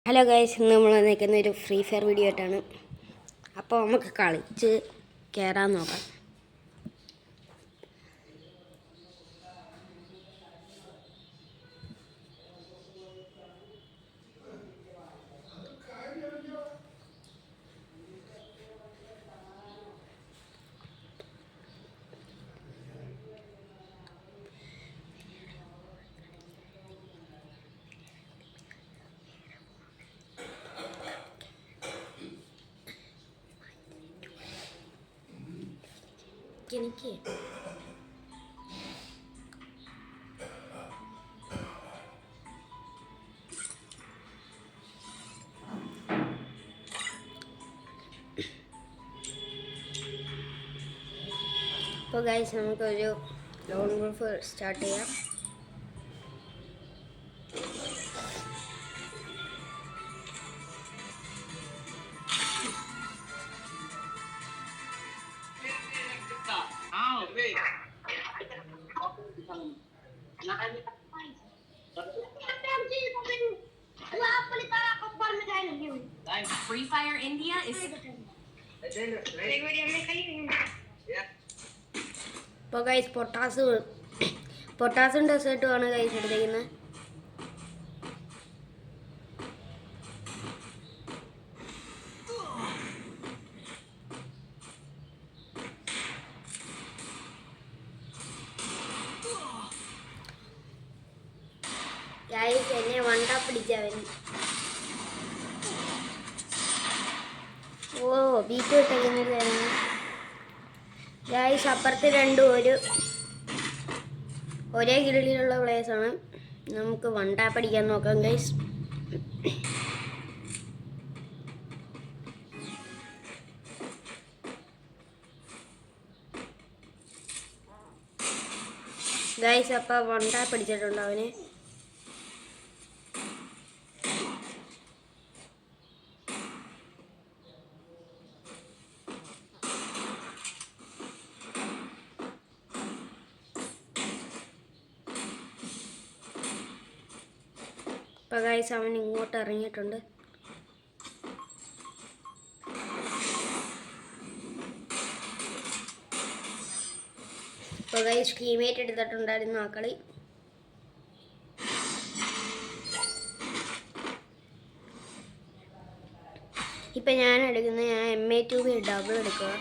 Hello guys, ഇന്ന് നമ്മൾ നിൽക്കുന്ന ഒരു ഫ്രീ ഫയർ വീഡിയോ ആയിട്ടാണ്. അപ്പോൾ നമുക്ക് കളിച്ച് കയറാൻ നോക്കാം. എനിക്ക് അപ്പോൾ ഗൈസ്, നമുക്കൊരു ലോൺ ഗ്രൂപ്പ് സ്റ്റാർട്ട് ചെയ്യാം. Free Fire India is ഇപ്പോൾ ഗൈസ് പൊട്ടാസും ഡെസേർട്ടുമാണ് ഗൈസ് എടുത്തേക്കുന്നത്. ഗൈസ്, എന്നെ വണ്ടാ പിടിച്ചവൻ. ഓ, ബീറ്റ് ഇട്ടേക്കുന്നത് ഗൈസ്. അപ്പുറത്ത് രണ്ടും ഒരേ ഗിൽഡിലുള്ള പ്ലേയേഴ്സാണ്. നമുക്ക് വണ്ടാ പഠിക്കാൻ നോക്കാം ഗൈസ്. ഗൈസ്, അപ്പം വണ്ടാ പഠിച്ചിട്ടുണ്ട് അവന്. ഇപ്പോൾ ഗൈസ്, അവൻ ഇങ്ങോട്ട് ഇറങ്ങിയിട്ടുണ്ട്. ഇപ്പോൾ ഗൈസ്, ടീമേറ്റ് എടുത്തിട്ടുണ്ടായിരുന്നു ആ കളി. ഇപ്പം ഞാൻ MA2 ഡബിൾ എടുക്കുക.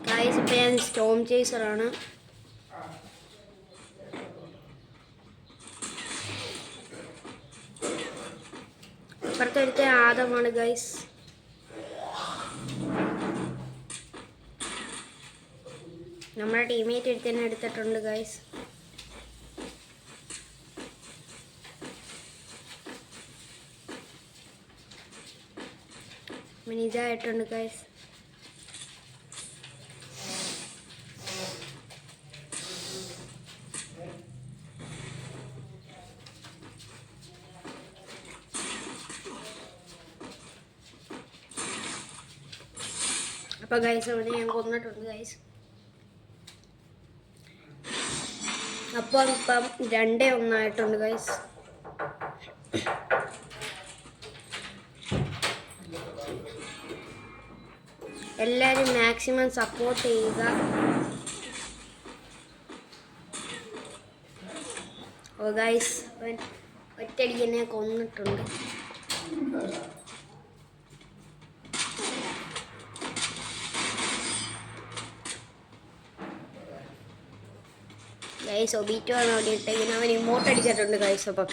ഗൈസ്, ഇപ്പം ഞാൻ സ്റ്റോം ചേസറാണ്. ഇപ്പുറത്തെ ഒരുത്ത ആദമാണ് ഗൈസ്. നമ്മുടെ ടീമേറ്റ് തന്നെ എടുത്തിട്ടുണ്ട് ഗൈസ്. ഇതായിട്ടുണ്ട് ഗൈസ്. അപ്പോൾ ഗൈസ്, അവനെ ഞാൻ കൊന്നിട്ടുണ്ട് ഗൈസ്. അപ്പം 2-1 ഗൈസ്. എല്ലാവരും മാക്സിമം സപ്പോർട്ട് ചെയ്യുക. ഓ ഗൈസ്, ഒറ്റയടിക്ക് എന്നെ കൊന്നിട്ടുണ്ട്. ഗൈസ്, ഒബീറ്റോ ആണ് അവിടെ ഇട്ടേക്കുന്നത്. അവൻ ഇമോട്ട് അടിച്ചിട്ടുണ്ട് ഗൈസ്. അപ്പം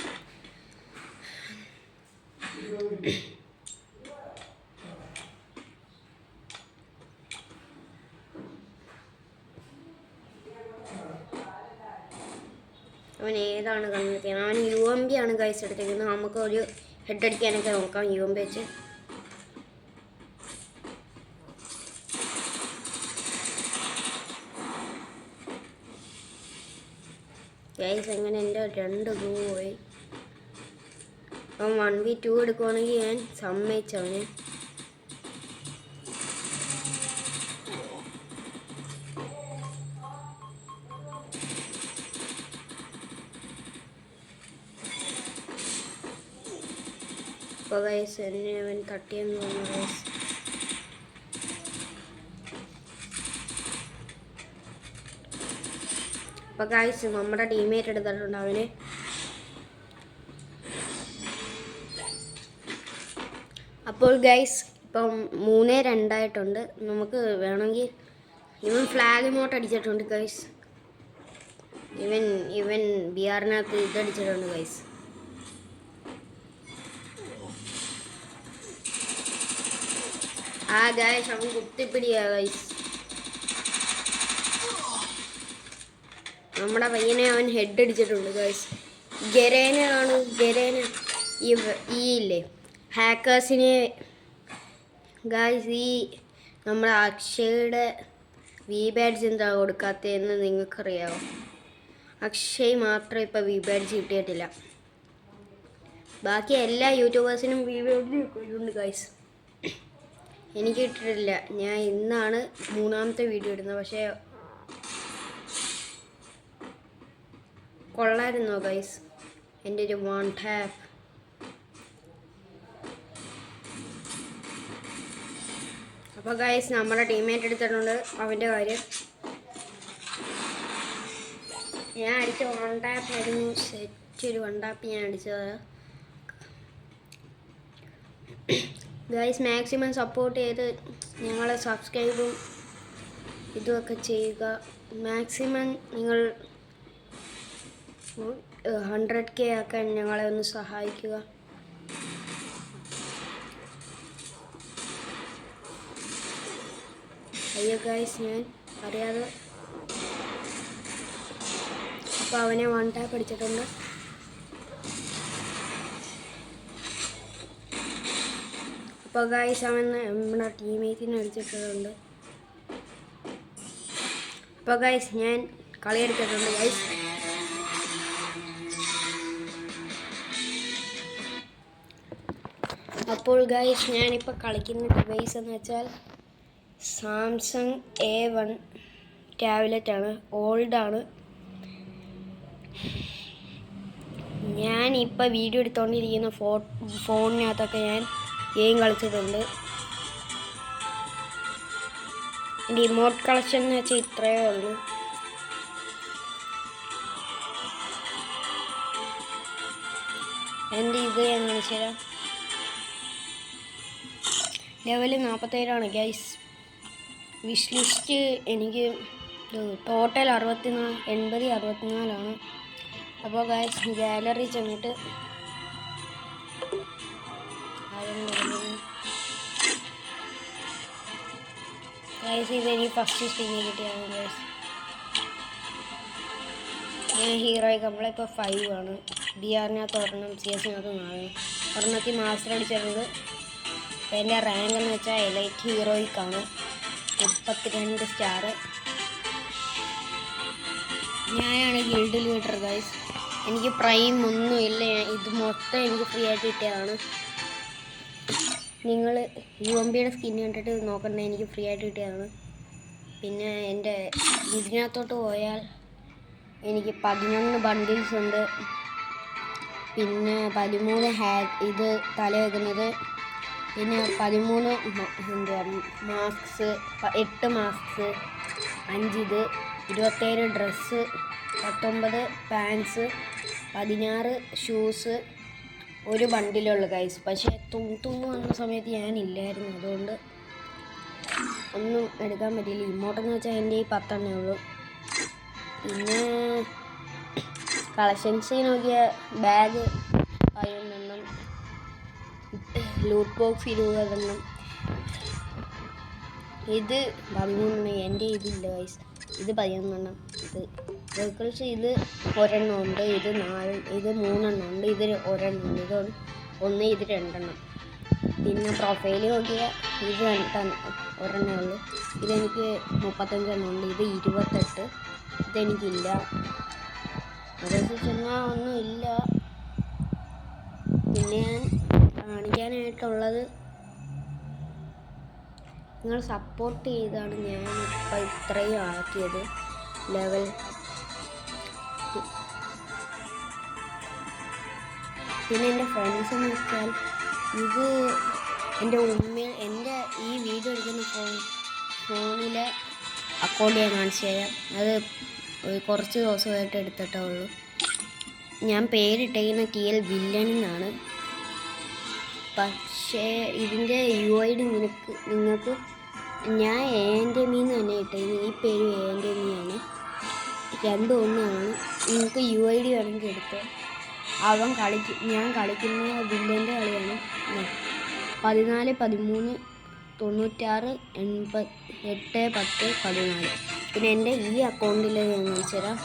അവൻ ഏതാണ് കണ്ടെത്തിയത്? അവൻ UMP ആണ് ഗൈസ് എടുത്തേക്കുന്നത്. നമുക്ക് ഒരു ഹെഡ് അടിക്കാനൊക്കെ നോക്കാം UMP വെച്ച്. ഗൈസ്, എങ്ങനെ എൻ്റെ 2 ഗ്ലൂ പോയി. അപ്പം 1v2 എടുക്കുവാണെങ്കിൽ ഞാൻ സമ്മതിച്ചവന്. അപ്പോൾ ഗൈസ് എന്നെ അവൻ തട്ടിയെന്ന് തോന്നുന്നു ഗൈസ്. അപ്പോൾ ഗൈസ് നമ്മുടെ ടീമേറ്റ് എടുത്തിട്ടുണ്ട് അവന്. അപ്പോൾ ഗൈസ് ഇപ്പം 3-2 നമുക്ക് വേണമെങ്കിൽ ഇവൻ ഫ്ലാഗ് മോട്ട് അടിച്ചിട്ടുണ്ട് ഗൈസ്. ഇവൻ ബിആറിനകത്ത് ഇതടിച്ചിട്ടുണ്ട് ഗൈസ്. ആ ഗൈസ് അവൻ കുത്തിപ്പിടിയാ ഗൈസ്. നമ്മുടെ പയ്യനെ അവൻ ഹെഡ് അടിച്ചിട്ടുണ്ട് ഗൈസ്. ഗരേന ഈ ഇല്ലേ ഹാക്കേഴ്സിനെ ഗൈസ്. ഈ നമ്മുടെ അക്ഷയുടെ വി ബാഡ്ജ് എന്താ കൊടുക്കാത്തതെന്ന് നിങ്ങൾക്കറിയാമോ? അക്ഷയ് മാത്രം ഇപ്പോൾ വി ബാഡ്ജ് കിട്ടിയിട്ടില്ല. ബാക്കി എല്ലാ യൂട്യൂബേഴ്സിനും വി ബാഡ്ജ് കിട്ടിയിട്ടുണ്ട് ഗൈസ്. എനിക്ക് കിട്ടിയിട്ടില്ല. ഞാൻ ഇന്നാണ് 3ാമത്തെ വീഡിയോ ഇടുന്നത്. പക്ഷേ കൊള്ളായിരുന്നോ ഗൈസ് എൻ്റെ ഒരു 1 ടാപ്പ്? അപ്പോൾ ഗൈസ് നമ്മുടെ ടീമേറ്റ് എടുത്തിട്ടുണ്ട് അവൻ്റെ കാര്യം. ഞാൻ അടിച്ച 1 ടാപ്പ് ആയിരുന്നു. സെറ്റ് ഒരു 1 ടാപ്പ് ഞാൻ അടിച്ചത് ഗൈസ്. മാക്സിമം സപ്പോർട്ട് ചെയ്ത് ഞങ്ങളെ സബ്സ്ക്രൈബും ഇതുമൊക്കെ ചെയ്യുക. മാക്സിമം നിങ്ങൾ 100K ആക്കാൻ ഞങ്ങളെ ഒന്ന് സഹായിക്കുക. അയ്യോ ഗൈസ് ഞാൻ അറിയാതെ. അപ്പോൾ അവനെ 1 ടാപ്പ് അടിച്ചിട്ടുണ്ട്. അപ്പോൾ ഗൈസ് അവൻ നമ്മുടെ ടീമേറ്റിനെ അടിച്ചിട്ടുണ്ട്. അപ്പോൾ ഗൈസ് ഞാൻ കളി എടുത്തിട്ടുണ്ട് ഗൈസ്. അപ്പോൾ ഗൈസ് ഞാനിപ്പോൾ കളിക്കുന്ന ഡിവൈസ് എന്ന് വെച്ചാൽ സാംസങ് A1 ടാബ്ലറ്റാണ്. ഓൾഡാണ്. ഞാനിപ്പോൾ വീഡിയോ എടുത്തുകൊണ്ടിരിക്കുന്ന ഫോണിനകത്തൊക്കെ ഞാൻ ഗെയിം കളിച്ചിട്ടുണ്ട്. എൻ്റെ ഇമോട്ട് കളക്ഷൻ എന്ന് വെച്ചാൽ ഇത്രയേ ഉള്ളൂ. എൻ്റെ ഇത് ഞാൻ കാണിച്ചുതരാം. Level 47 guys. വിഷ് ലിസ്റ്റ് എനിക്ക് ടോട്ടൽ 64. അപ്പോൾ ഗൈസ് ഗാലറി ചെന്നിട്ട് ഗൈസ് ഇതെനിക്ക് ഫസ്റ്റ് സ്പിന്നിൽ കിട്ടിയാണ് ഗൈസ്. ഞാൻ ഹീറോയ്ക്ക് നമ്മളിപ്പോൾ 5 ആണ്. ബിആറിനകത്ത് 1, CS-നകത്ത് 4. ഒരെണ്ണത്തിൽ മാസ്റ്റർ അടിച്ചിട്ടുണ്ട്. അപ്പോൾ എൻ്റെ റാങ്ക് എന്ന് വെച്ചാൽ എലൈറ്റ് ഹീറോയ്ക്കാണ് 32 സ്റ്റാർ. ഞാനാണ് ഗിൽഡ് ലീഡർ ഗൈസ്. എനിക്ക് പ്രൈം ഒന്നുമില്ല. ഇത് മൊത്തം എനിക്ക് ഫ്രീ ആയിട്ട് കിട്ടിയതാണ്. നിങ്ങൾ UMBയുടെ സ്കിൻ കണ്ടിട്ട് നോക്കണ്ട, എനിക്ക് ഫ്രീ ആയിട്ട് കിട്ടിയതാണ്. പിന്നെ എൻ്റെ ഇതിനകത്തോട്ട് പോയാൽ എനിക്ക് 11 ബണ്ടിൽസ് ഉണ്ട്. പിന്നെ 13 ഇത് തല വെക്കുന്നത്. പിന്നെ 13 മാസ്ക്സ്, 8 മാസ്ക്സ്, 5 ഇത്, 27 ഡ്രസ്സ്, 19 പാൻസ്, 16 ഷൂസ്, 1 ബണ്ടിലുള്ള ഗൈസ്. പക്ഷേ തുമ്പ് വന്ന സമയത്ത് ഞാനില്ലായിരുന്നു, അതുകൊണ്ട് ഒന്നും എടുക്കാൻ പറ്റിയില്ല. ഇമോട്ടെന്ന് വെച്ചാൽ എൻ്റെ ഈ 10 ഉള്ളൂ. പിന്നെ കളക്ഷൻസ് നോക്കിയ ബാഗ് 11, ലൂട്ട് ബോക്സ് 20, ഇത് 13. എൻ്റെ ഇതില്ല ഗൈസ്. ഇത് 11. ഇത് വെഹിക്കിൾസ് ഇത് 1 ഉണ്ട്. ഇത് 4, ഇത് 3 ഉണ്ട്. ഇത് 1 ഉണ്ട്. ഇത് 1, ഇത് 2. പിന്നെ പ്രൊഫൈൽ നോക്കിയാൽ ഇത് 1 ഉള്ളൂ. ഇതെനിക്ക് 35 ഉണ്ട്. ഇത് 28. ഇതെനിക്കില്ല. അതെന്ന് ചെന്നാൽ ഒന്നുമില്ല. പിന്നെ ഞാൻ കാണിക്കാനായിട്ടുള്ളത് നിങ്ങൾ സപ്പോർട്ട് ചെയ്താണ് ഞാനിപ്പോൾ ഇത്രയും ആക്കിയത് ലെവൽ. പിന്നെ എൻ്റെ ഫ്രണ്ട്സ് എന്ന് വെച്ചാൽ ഇത് എൻ്റെ എൻ്റെ ഈ വീഡിയോ എടുക്കുന്ന ഫോണിലെ അക്കൗണ്ട് ഞാൻ കാണിച്ചു തരാം. അത് കുറച്ച് ദിവസമായിട്ട് എടുത്തിട്ടേ ഉള്ളൂ. ഞാൻ പേരിട്ടേക്കുന്ന TL വില്ലൻ എന്നാണ്. പക്ഷേ ഇതിൻ്റെ UID നിങ്ങൾക്ക് ഞാൻ എൻ്റെ മീന്ന് തന്നെ ഇട്ടേക്കുന്നത്. ഈ പേര് എൻ്റെ മീയാണ്. രണ്ടും ഒന്നാണ്. നിങ്ങൾക്ക് UID വേണമെങ്കിൽ എടുത്തോ. ഞാൻ കളിക്കുന്ന വില്ലൻ്റെ കളിയാണ്. 14 13 96 88 10 14. പിന്നെ എൻ്റെ ഈ അക്കൗണ്ടിൽ ഞാൻ കാണിച്ചു തരാം.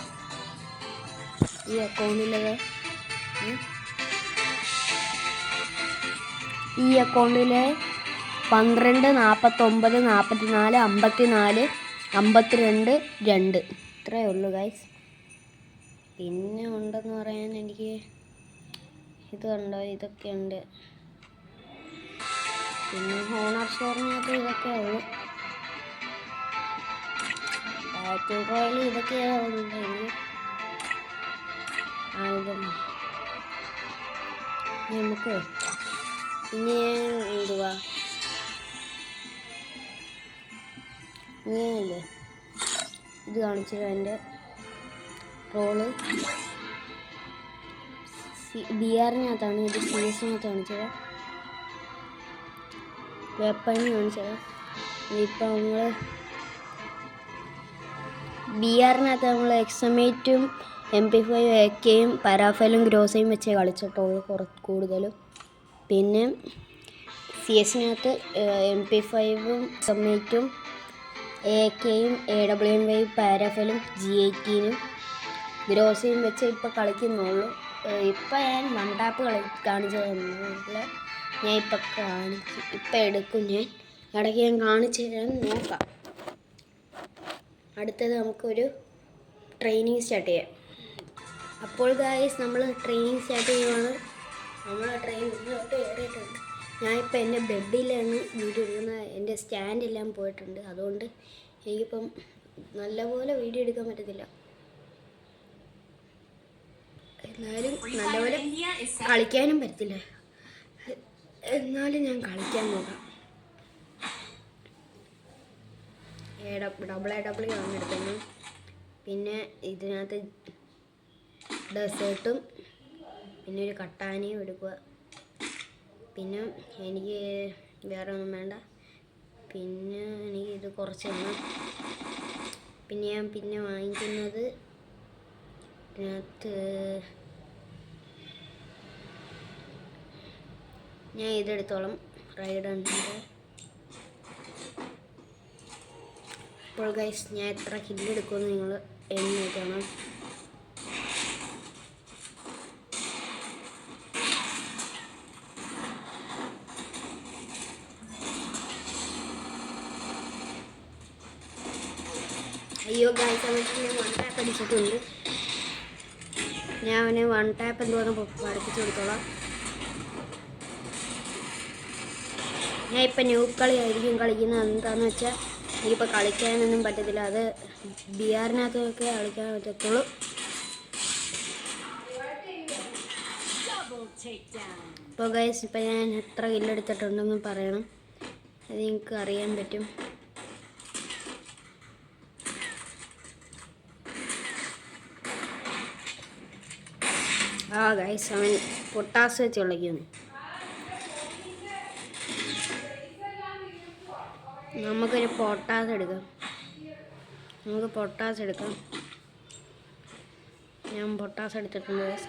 ഈ അക്കൗണ്ടിൽ 12 49 44 54 52 2 ഇത്രയേ ഉള്ളൂ ഗൈസ്. പിന്നെ ഉണ്ടെന്ന് പറയാൻ എനിക്ക് ഇതുണ്ടോ, ഇതൊക്കെ ഉണ്ട്. പിന്നെ ഹോണർ സ്റ്റോറിനകത്ത് ഇതൊക്കെ ഉള്ളു. ബാറ്റിൽ റോയൽ ഇതൊക്കെയാണ് ഉള്ളത്. നമുക്ക് പിന്നെ എന്തുവാ ഇങ്ങനെയല്ലേ ഇത് കാണിച്ചത് എൻ്റെ റോള് BRനകത്താണ്. ഇത് CS-നകത്ത് കാണിച്ചത്. വെപ്പണ് കാണിച്ചത്. ഇപ്പം നമ്മൾ BRനകത്ത് നമ്മൾ XM8ഉം MP5 AKയും പാരാഫലും ഗ്രോസയും വെച്ചേ കളിച്ചിട്ടുള്ളൂ കൂടുതലും. പിന്നെ CS-നകത്ത് MP5ഉം XM8ഉം AKയും AWM5 പാരാഫലും G18ഉം ഗ്രോസയും വെച്ച് ഇപ്പം കളിക്കുന്നുള്ളൂ. ഇപ്പം ഞാൻ വൺ ടാപ്പ് കാണിച്ചു തന്നില്ല. ഞാൻ ഇപ്പം എടുക്കും. ഞാൻ ഇടയ്ക്ക് ഞാൻ കാണിച്ചു തരാൻ നോക്കാം. അടുത്തത് നമുക്കൊരു ട്രെയിനിങ് സ്റ്റാർട്ട് ചെയ്യാം. അപ്പോൾ ഗായ്സ് നമ്മൾ ട്രെയിനിങ് സ്റ്റാർട്ട് ചെയ്യുവാണ്. നമ്മൾ ട്രെയിനിങ്ങിലോട്ട് കയറിയിട്ടുണ്ട്. ഞാനിപ്പോൾ എൻ്റെ ബെഡിലാണ് വീഡിയോ എടുക്കുന്നത്. എൻ്റെ സ്റ്റാൻഡെല്ലാം പോയിട്ടുണ്ട്. അതുകൊണ്ട് എനിക്കിപ്പം നല്ലപോലെ വീഡിയോ എടുക്കാൻ പറ്റത്തില്ല. എന്നാലും നല്ലപോലെ കളിക്കാനും പറ്റത്തില്ല. എന്നാലും ഞാൻ കളിക്കാൻ നോക്കാം. ഡബിൾ ആണ് എടുക്കുന്നത്. പിന്നെ ഇതിനകത്ത് ഡെസേർട്ടും പിന്നെ ഒരു കട്ടാനയും എടുക്കുക. പിന്നെ എനിക്ക് വേറെ ഒന്നും വേണ്ട. പിന്നെ എനിക്ക് ഇത് കുറച്ച് വേണം. പിന്നെ ഞാൻ വാങ്ങിക്കുന്നത് ഇതിനകത്ത് ഞാൻ ഇതെടുത്തോളം റൈഡുണ്ട്. അപ്പോൾ ഗൈസ് ഞാൻ എത്ര കില്ലെടുക്കുമെന്ന് നിങ്ങൾ എണ്ണി നോക്കണം. അയ്യോ ഗൈസ് അവർക്ക് ഞാൻ വൺ ടാപ്പ് അടിച്ചിട്ടുണ്ട്. ഞാൻ അവന് വൺ ടാപ്പ് എന്തോന്ന് പഠിപ്പിച്ചു കൊടുത്തോളാം. ഞാൻ ഇപ്പം ന്യൂ കളിയായിരിക്കും കളിക്കുന്നത്. എന്താണെന്ന് വെച്ചാൽ എനിക്കിപ്പോൾ കളിക്കാനൊന്നും പറ്റത്തില്ല. അത് BRനകത്തൊക്കെ കളിക്കാൻ പറ്റത്തുള്ളൂ. ഇപ്പോൾ ഗൈസ് ഇപ്പം ഞാൻ എത്ര കില്ലെടുത്തിട്ടുണ്ടെന്ന് പറയണം. അത് നിങ്ങൾക്ക് അറിയാൻ പറ്റും. ഗൈസ് അവൻ പൊട്ടാസ് വെച്ച് കളിക്കുന്നു. നമുക്കൊരു പൊട്ടാസ് എടുക്കാം. ഞാൻ പൊട്ടാസ് എടുത്തിട്ടുണ്ട് ഗൈസ്.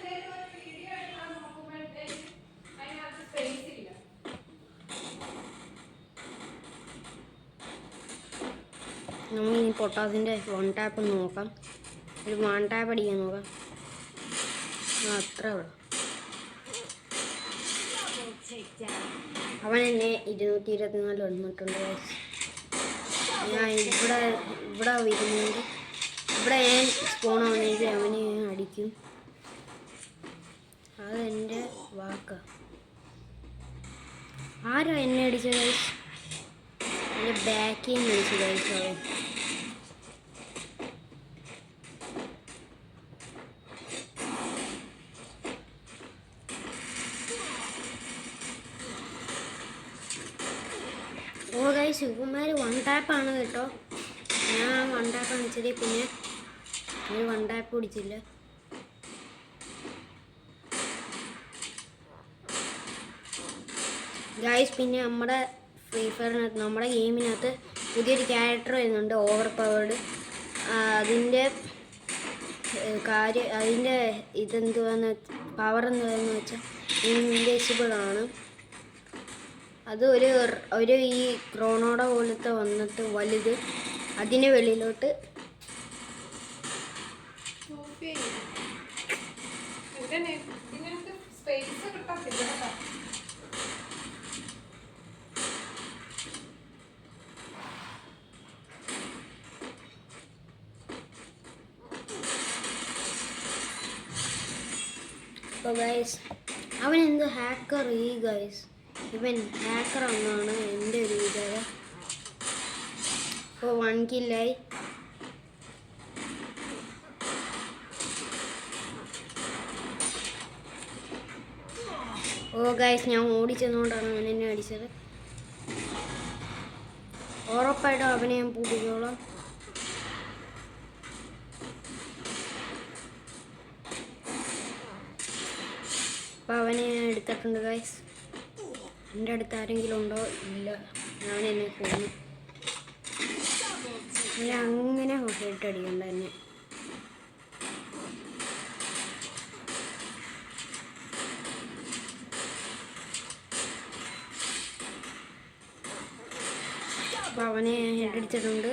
നമുക്കിനി പൊട്ടാസിൻ്റെ വൺ ടാപ്പ് നോക്കാം. ഒരു വൺ ടാപ്പ് അടിക്കാൻ നോക്കാം. അത്ര ഉള്ളു. അവൻ എന്നെ 224 വന്നിട്ടുണ്ട് ഗൈസ്. ഞാൻ ഇവിടെ വരുന്നുണ്ട്. ഇവിടെ ഞാൻ സ്പോൺ ആവുന്നെങ്കിൽ അവനെ അടിക്കും. അതെൻ്റെ വാക്കാണ്. ആരാ എന്നെ അടിച്ചത് ഗൈസ്? എൻ്റെ ബാക്കിൽ നിന്ന് അടിച്ചു ഗൈസ് അവൻ. ടാപ്പാണ് കേട്ടോ. ഞാൻ വൺ ടാപ്പാണ് വെച്ചത്. പിന്നെ ഒരു വൺ ടാപ്പ് പിടിച്ചില്ല. ഗായ്സ്, പിന്നെ നമ്മുടെ ഫ്രീ ഫയറിനകത്ത് നമ്മുടെ ഗെയിമിനകത്ത് പുതിയൊരു ക്യാരക്ടർ വരുന്നുണ്ട്, ഓവർ പവേർഡ്. അതിൻ്റെ അതിൻ്റെ പവർ എന്തുവാന്ന് വെച്ചാൽ ഇൻവിസിബിൾ ആണ്. അത് ഒരു ഈ ക്രോണോടെ പോലത്തെ വന്നിട്ട് വലുത് അതിന് വെളിയിലോട്ട് അപ്പോൾ ഗൈസ്, അവൻ എന്ത് ഹാക്കർ ഗൈസ്, ഇവൻ ഹാക്കർ എന്നാണ് എൻ്റെ ഒരു വിചാരം. അപ്പോൾ 1 കില്ലായി. ഓ ഗൈസ്, ഞാൻ ഓടിച്ചെന്നുകൊണ്ടാണ് അവൻ എന്നെ അടിച്ചത്. ഉറപ്പായിട്ടും അവനെ ഞാൻ പൂട്ടിക്കോളാം. അപ്പോൾ അവനെ ഞാൻ എടുത്തിട്ടുണ്ട് ഗൈസ്. എൻ്റെ അടുത്ത് ആരെങ്കിലും ഉണ്ടോ? ഇല്ല. ഞാൻ എന്നെ കൊന്നു. അങ്ങനെ ഹെഡടിക്കണ്ട എന്നെ. അപ്പോൾ അവനെ ഹെഡടിച്ചിട്ടുണ്ട്.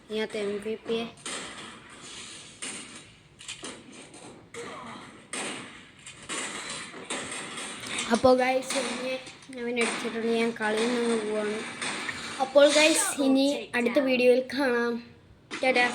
ഇതിനകത്ത് MVP. അപ്പോൾ ഗൈസ്, ഇനി അവൻ അടിച്ചിട്ടുണ്ട്. ഞാൻ കളിയിൽ നിന്ന് പോവാണ്. അപ്പോൾ ഗൈസ്, ഇനി അടുത്ത വീഡിയോയിൽ കാണാം. ടാറ്റാ.